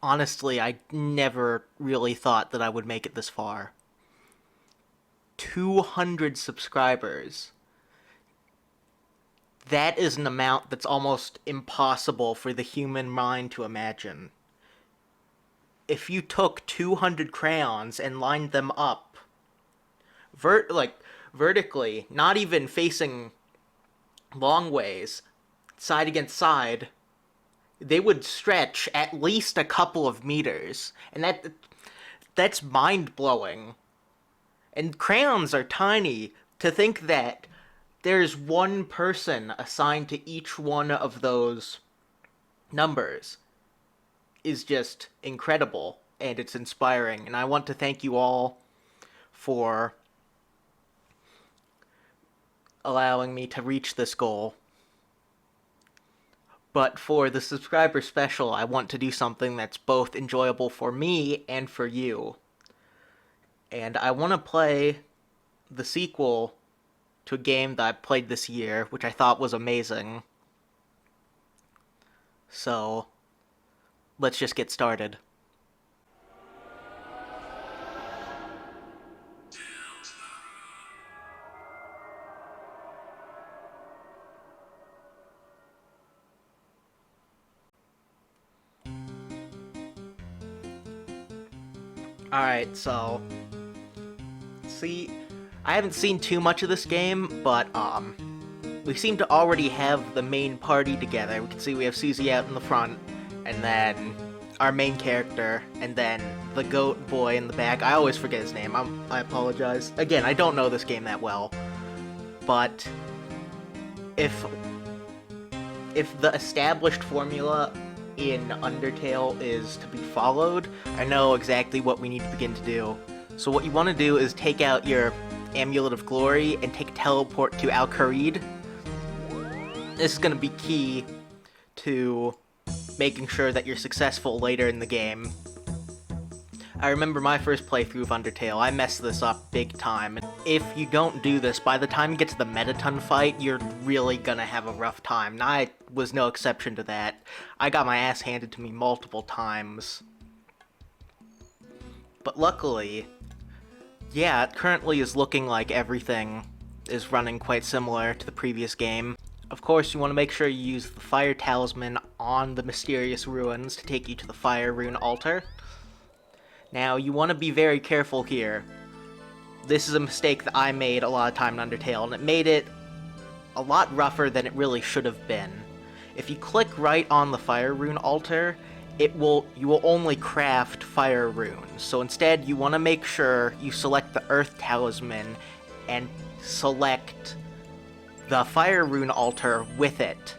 Honestly, I never really thought that I would make it this far. 200 subscribers. That is an amount that's almost impossible for the human mind to imagine. If you took 200 crayons and lined them up, like vertically, not even facing long ways, side against side, they would stretch at least a couple of meters, and that's mind-blowing. And crayons are tiny. To think that there's one person assigned to each one of those numbers is just incredible, and it's inspiring. And I want to thank you all for allowing me to reach this goal. But for the subscriber special, I want to do something that's both enjoyable for me and for you. And I want to play the sequel to a game that I played this year, which I thought was amazing. So, let's just get started. Alright, so, see, I haven't seen too much of this game, but, we seem to already have the main party together. We can see we have Susie out in the front, and then our main character, and then the goat boy in the back. I always forget his name. I apologize. Again, I don't know this game that well, but if the established formula in Undertale is to be followed, I know exactly what we need to begin to do. So what you want to do is take out your Amulet of Glory and take a teleport to Al Kharid. This is going to be key to making sure that you're successful later in the game. I remember my first playthrough of Undertale, I messed this up big time. If you don't do this, by the time you get to the Mettaton fight, you're really gonna have a rough time. And I was no exception to that. I got my ass handed to me multiple times. But luckily, yeah, it currently is looking like everything is running quite similar to the previous game. Of course, you want to make sure you use the Fire Talisman on the Mysterious Ruins to take you to the Fire Rune Altar. Now, you want to be very careful here. This is a mistake that I made a lot of time in Undertale, and it made it a lot rougher than it really should have been. If you click right on the Fire Rune Altar, you will only craft Fire Runes. So instead, you want to make sure you select the Earth Talisman and select the Fire Rune Altar with it.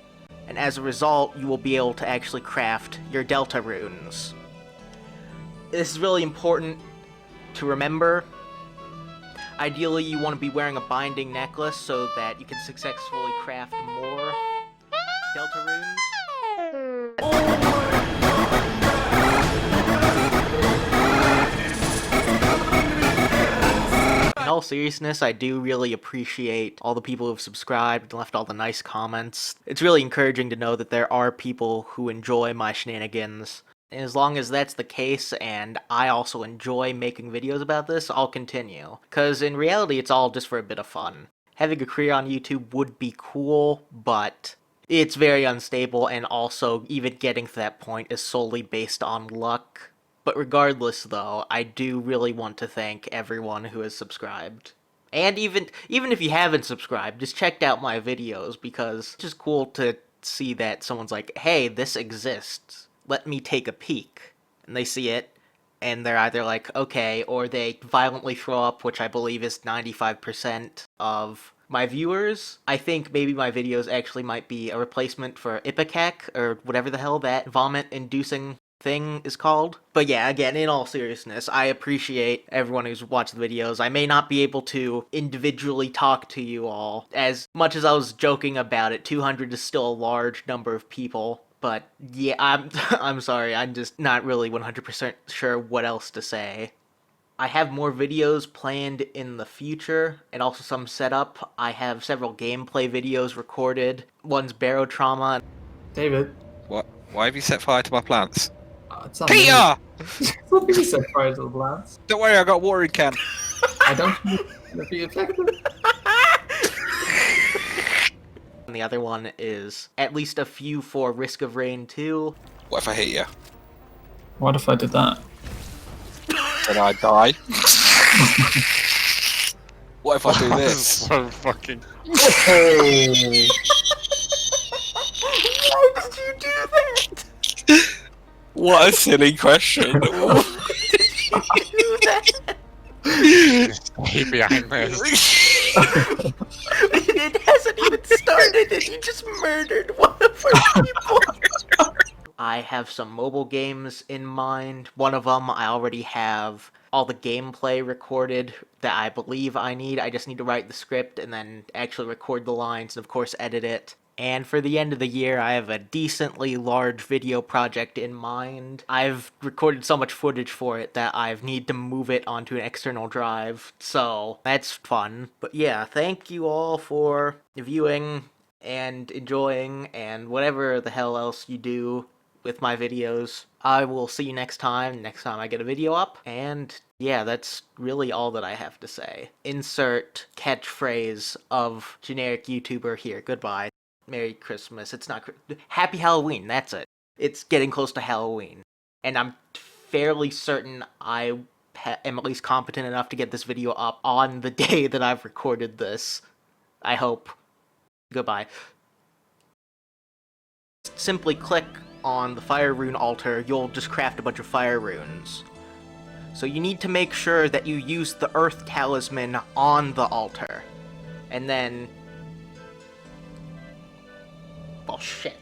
And as a result, you will be able to actually craft your deltarunes. This is really important to remember. Ideally, you want to be wearing a binding necklace so that you can successfully craft more deltarunes. In all seriousness, I do really appreciate all the people who've subscribed and left all the nice comments. It's really encouraging to know that there are people who enjoy my shenanigans. And as long as that's the case, and I also enjoy making videos about this, I'll continue. Because in reality, it's all just for a bit of fun. Having a career on YouTube would be cool, but it's very unstable, and also even getting to that point is solely based on luck. But regardless, though, I do really want to thank everyone who has subscribed. And even if you haven't subscribed, just checked out my videos, because it's just cool to see that someone's like, hey, this exists. Let me take a peek. And they see it, and they're either like, okay, or they violently throw up, which I believe is 95% of my viewers. I think maybe my videos actually might be a replacement for Ipecac, or whatever the hell that vomit-inducing thing is called. But yeah, again, in all seriousness, I appreciate everyone who's watched the videos. I may not be able to individually talk to you all. As much as I was joking about it, 200 is still a large number of people. But yeah, I'm sorry, I'm just not really 100% sure what else to say. I have more videos planned in the future, and also some setup. I have several gameplay videos recorded. One's Barotrauma. David, What? Why have you set fire to my plants? It's not Peter! Something is so fragile, lads. Don't worry, I got a watering can. I don't think it's gonna be effective. And the other one is at least a few for Risk of Rain 2. What if I hit you? What if I did that? Then I die. What if I do this? So fucking. Oh. Why did you do that? What a silly question. Why did you do that? Stay behind this. It hasn't even started and you just murdered one of our people. I have some mobile games in mind. One of them I already have all the gameplay recorded that I believe I need. I just need to write the script and then actually record the lines and of course edit it. And for the end of the year, I have a decently large video project in mind. I've recorded so much footage for it that I need to move it onto an external drive, so that's fun. But yeah, thank you all for viewing and enjoying and whatever the hell else you do with my videos. I will see you next time I get a video up, and yeah, that's really all that I have to say. Insert catchphrase of generic YouTuber here. Goodbye. Merry Christmas. It's not... Happy Halloween, that's it. It's getting close to Halloween. And I'm fairly certain I am at least competent enough to get this video up on the day that I've recorded this. I hope. Goodbye. Simply click on the fire rune altar, you'll just craft a bunch of fire runes. So you need to make sure that you use the earth talisman on the altar. And then... well, shit.